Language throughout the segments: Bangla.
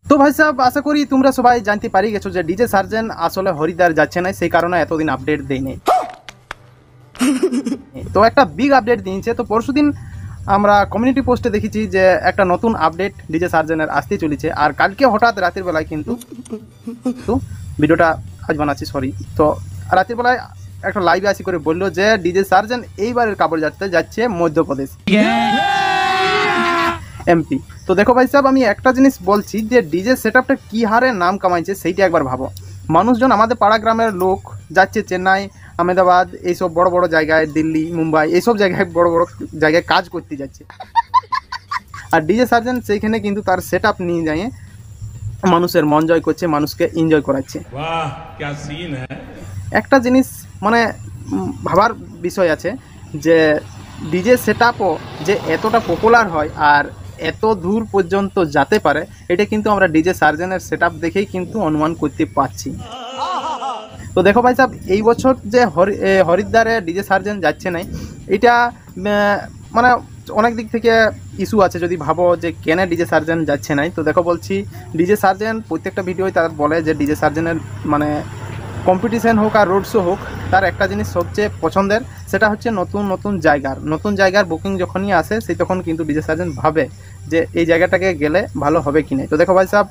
তো ভাই সাহেব আশা করি তোমরা সবাই জানতে পারি গেছো যে ডিজে সার্জেন আসলে হরিদ্বার যাচ্ছে না, সেই কারণে এতদিন আপডেট দেয়নি। তো একটা বিগ আপডেট দিয়েছে। তো পরশুদিন আমরা কমিউনিটি পোস্টে দেখেছি যে একটা নতুন আপডেট ডিজে সার্জেনের আসতে চলেছে, আর কালকে হঠাৎ রাতের বেলায় কিন্তু ভিডিওটা আজ বানাচ্ছি সরি, তো রাতের বেলায় একটা লাইভে আসি করে বললো যে ডিজে সার্জেন এইবারের কাপড় যাত্রা যাচ্ছে মধ্যপ্রদেশ এমপি। তো দেখো ভাই সাহেব, আমি একটা জিনিস বলছি যে ডিজে সেটআপটা কি হারে নাম কামাইছে সেইটা একবার ভাবো। মানুষজন আমাদের পাড়া গ্রামের লোক যাচ্ছে চেন্নাই, আহমেদাবাদ, এইসব বড় বড় জায়গায়, দিল্লি, মুম্বাই, এইসব জায়গায় বড় বড় জায়গায় কাজ করতে যাচ্ছে, আর ডিজে সার্জেন সেইখানে কিন্তু তার সেটআপ নিয়ে যায় মানুষের মন জয় করছে, মানুষকে এনজয় করাচ্ছে। একটা জিনিস মানে ভাবার বিষয় আছে যে ডিজে সেটআপও যে এতটা পপুলার হয় আর এত দূর পর্যন্ত যেতে পারে, এটা কিন্তু আমরা ডিজে সার্জেনের সেটআপ দেখেই কিন্তু অনুমান করতে পারছি। তো দেখো ভাই সাহেব, এই বছর যে হরিদ্বারে ডিজে সার্জেন যাচ্ছে না, এটা মানে অনেক দিক থেকে ইস্যু আছে। যদি ভাবো যে কেন ডিজে সার্জেন যাচ্ছে না, তো দেখো বলছি, ডিজে সার্জেন প্রত্যেকটা ভিডিওয় তারা বলে যে ডিজে সার্জেনের মানে কম্পিটিশন হোক আর রোড শো হোক, তার একটা জিনিস সবচেয়ে পছন্দের, সেটা হচ্ছে নতুন জায়গার বুকিং যখনই আসে সেই তখন কিন্তু ডিজে সার্জেন ভাবে যে এই জায়গাটাকে গেলে ভালো হবে কি না। তো দেখো ভাই সাহেব,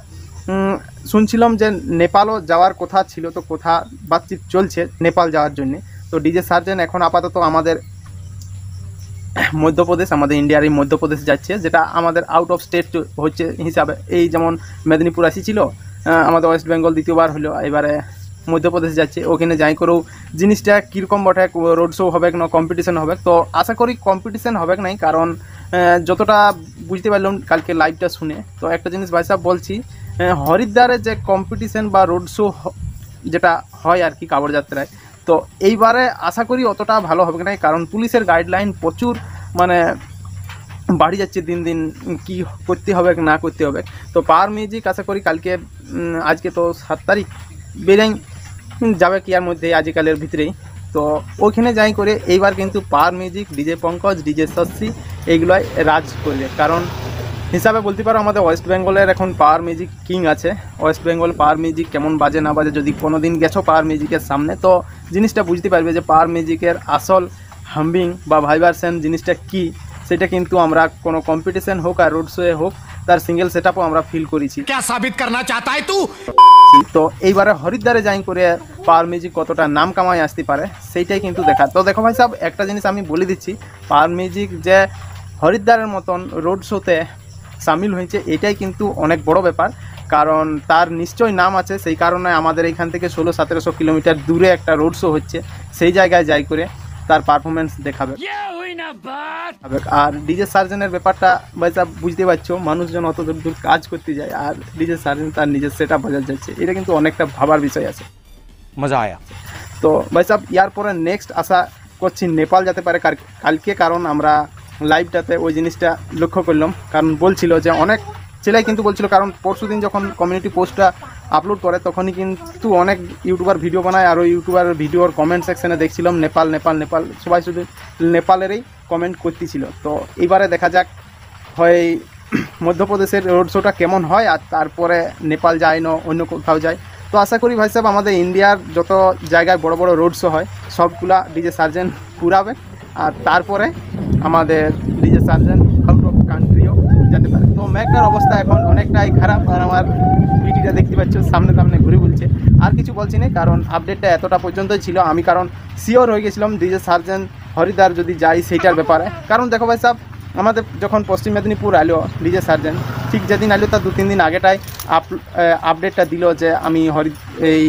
শুনছিলাম যে নেপালও যাওয়ার কথা ছিল, তো কথা বাতচিত চলছে নেপাল যাওয়ার জন্য। তো ডিজে সার্জেন এখন আপাতত আমাদের মধ্যপ্রদেশ, আমাদের ইন্ডিয়ার এই মধ্যপ্রদেশ যাচ্ছে, যেটা আমাদের আউট অফ স্টেট হচ্ছে হিসাবে। এই যেমন মেদিনীপুর আসিছিল, আমাদের ওয়েস্ট বেঙ্গল দ্বিতীয়বার হলো, এবারে মধ্যপ্রদেশ যাচ্ছে। ওখানে যাই করেও জিনিসটা কীরকম বটে, রোড শো হবে না কম্পিটিশন হবে, তো আশা করি কম্পিটিশন হবে নাই, কারণ যতটা বুঝতে পারলাম কালকে লাইভটা শুনে। তো একটা জিনিস ভাই সাহেব বলছি, হরিদ্বারে যে কম্পিটিশন বা রোড শো যেটা হয় আর কি কাপড় যাত্রায়, তো এইবারে আশা করি অতটা ভালো হবে না, কারণ পুলিশের গাইডলাইন প্রচুর মানে বাড়ি যাচ্ছে দিন দিন, কি করতে হবে না করতে হবে। তো পাওয়ার মিউজিক আশা করি কালকে, আজকে তো 7 তারিখ, বেরাই যাবে কি আর মধ্যে আজকালের ভিতরেই। তো ওইখানে যাই করে এইবার কিন্তু power music, DJ Pankaj, DJ Shashi এইগুলোই রাজ করবে, কারণ হিসাবে বলতে পারো আমাদের ওয়েস্ট বেঙ্গলের এখন পাওয়ার মিউজিক কিং আছে। ওয়েস্ট বেঙ্গল পাওয়ার মিউজিক কেমন বাজে না বাজে, যদি কোনো দিন গেছো পাওয়ার মিউজিকের সামনে, তো জিনিসটা বুঝতে পারবে যে পাওয়ার মিউজিকের আসল হাম্বিং বা ভাইব্রেশন জিনিসটা কি, সেটা কিন্তু আমরা কোনো কম্পিটিশন হোক আর রোড শোয়ে হোক, তার সিঙ্গেল সেটআপও আমরা ফিল করেছি। क्या साबित करना चाहता है तू? তো এইবারে হরিদ্বারে যাই করে পাওয়ার মিউজিক কতটা নাম কামাই আসতে পারে সেইটাই কিন্তু দেখা। তো দেখো ভাই সাহেব, একটা জিনিস আমি বলে দিচ্ছি, পাওয়ার মিউজিক যে হরিদ্বারের মতন রোড শোতে সামিল হয়েছে, এটাই কিন্তু অনেক বড় ব্যাপার, কারণ তার নিশ্চয়ই নাম আছে। সেই কারণে আমাদের এখান থেকে 1600-1700 কিলোমিটার দূরে একটা রোড শো হচ্ছে, সেই জায়গায় যাই করে তার পারফরমেন্স দেখাবে। আর ডিজে সার্জেনের ব্যাপারটা ভাই সাহেব বুঝতে পারছো, মানুষজন অত দূর কাজ করতে যায়, আর ডিজে সার্জেন তার নিজের সেটআপ বাজার যাচ্ছে, এটা কিন্তু অনেকটা ভাবার বিষয় আছে। মজা আয়া। তো ভাই সাহেব, ইয়ার পরে নেক্সট আশা করছি নেপাল যেতে পারে কালকে, কারণ আমরা লাইভটাতে ওই জিনিসটা লক্ষ্য করলাম, কারণ বলছিল যে অনেক ছেলেই কিন্তু বলছিল, কারণ পরশুদিন যখন কমিউনিটি পোস্টটা আপলোড করে তখনই কিন্তু অনেক ইউটিউবার ভিডিও বানায়, আর ওই ইউটিউবার ভিডিওর কমেন্ট সেকশনে দেখছিলাম নেপাল নেপাল নেপাল, সবাই শুধু নেপালেরই কমেন্ট করতেছিল। তো এইবারে দেখা যাক হয় মধ্যপ্রদেশের রোড শোটা কেমন হয়, আর তারপরে নেপাল যায় না অন্য কোথাও যায়। তো আশা করি ভাই সাহেব আমাদের ইন্ডিয়ার যত জায়গায় বড় বড় রোড শো হয় সবগুলা ডিজে সার্জেন পুরাবে, আর তারপরে আমাদের ডিজে সার্জেন আউট অফ কান্ট্রিও যেতে পারে। তো ম্যাকটার অবস্থা এখন অনেকটাই খারাপ, আর আমার ভিডিওটা দেখতে পাচ্ছ সামনে সামনে ঘুরে বলছে। আর কিছু বলছি না, কারণ আপডেটটা এতটা পর্যন্তই ছিল। আমি কারণ শিওর হয়ে গেছিলাম ডিজে সার্জেন হরিদ্বার যদি যাই সেইটার ব্যাপারে, কারণ দেখো ভাই সাহেব, আমাদের যখন পশ্চিম মেদিনীপুর আলো ডিজে সার্জেন, ঠিক যেদিন আলো তার 2-3 দিন আগেটাই আপডেটটা দিল যে আমি এই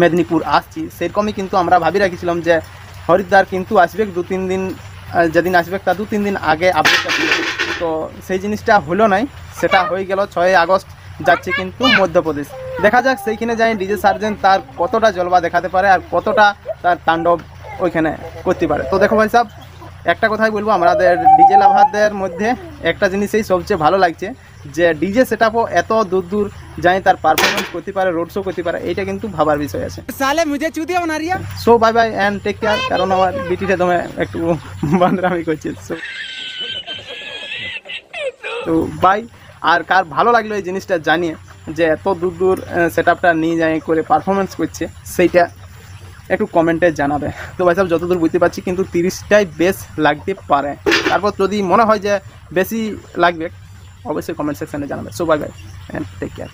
মেদিনীপুর আসছি, সেরকমই কিন্তু আমরা ভাবি রাখিছিলাম যে হরিদ্বার কিন্তু আসবে 2-3 দিন, যেদিন আসবে তার 2-3 দিন আগে আপডেটটা দিল। তো সেই জিনিসটা হলো নাই, সেটা হয়ে গেল 6 আগস্ট যাচ্ছে কিন্তু মধ্যপ্রদেশ। দেখা যাক সেইখানে যাই ডিজে সার্জেন তার কতটা জলবা দেখাতে পারে আর কতটা তার তাণ্ডব ওইখানে করতে পারে। তো দেখো ভাই সাহেব, একটা কথাই বলবো, আমাদের ডিজে লাভারদের মধ্যে একটা জিনিসই সবচেয়ে ভালো লাগছে যে ডিজে সেটআপও এত দূর দূর যাই তার পারফরমেন্স করতে পারে, রোড শো করতে পারে, এইটা কিন্তু ভাবার বিষয় আছে। সালে মুঝে চুদিয়া বানা রিয়া। So bye bye and take care, কারণ আমার বিটিটা তোমায় একটু বান্দরামি করছে। তো বাই। আর কার ভালো লাগলো এই জিনিসটা জানিয়ে যে এত দূর দূর সেট আপটা নিয়ে যায় করে পারফরমেন্স করছে, সেইটা একটু কমেন্টে জানাবে। তো ভাই সাহেব যতদূর বুঝতে পারছি কিন্তু 30টাই বেশ লাগতে পারে। তারপর যদি মনে হয় যে বেশি লাগবে অবশ্যই কমেন্ট সেকশানে জানাবে। So bye bye and take care.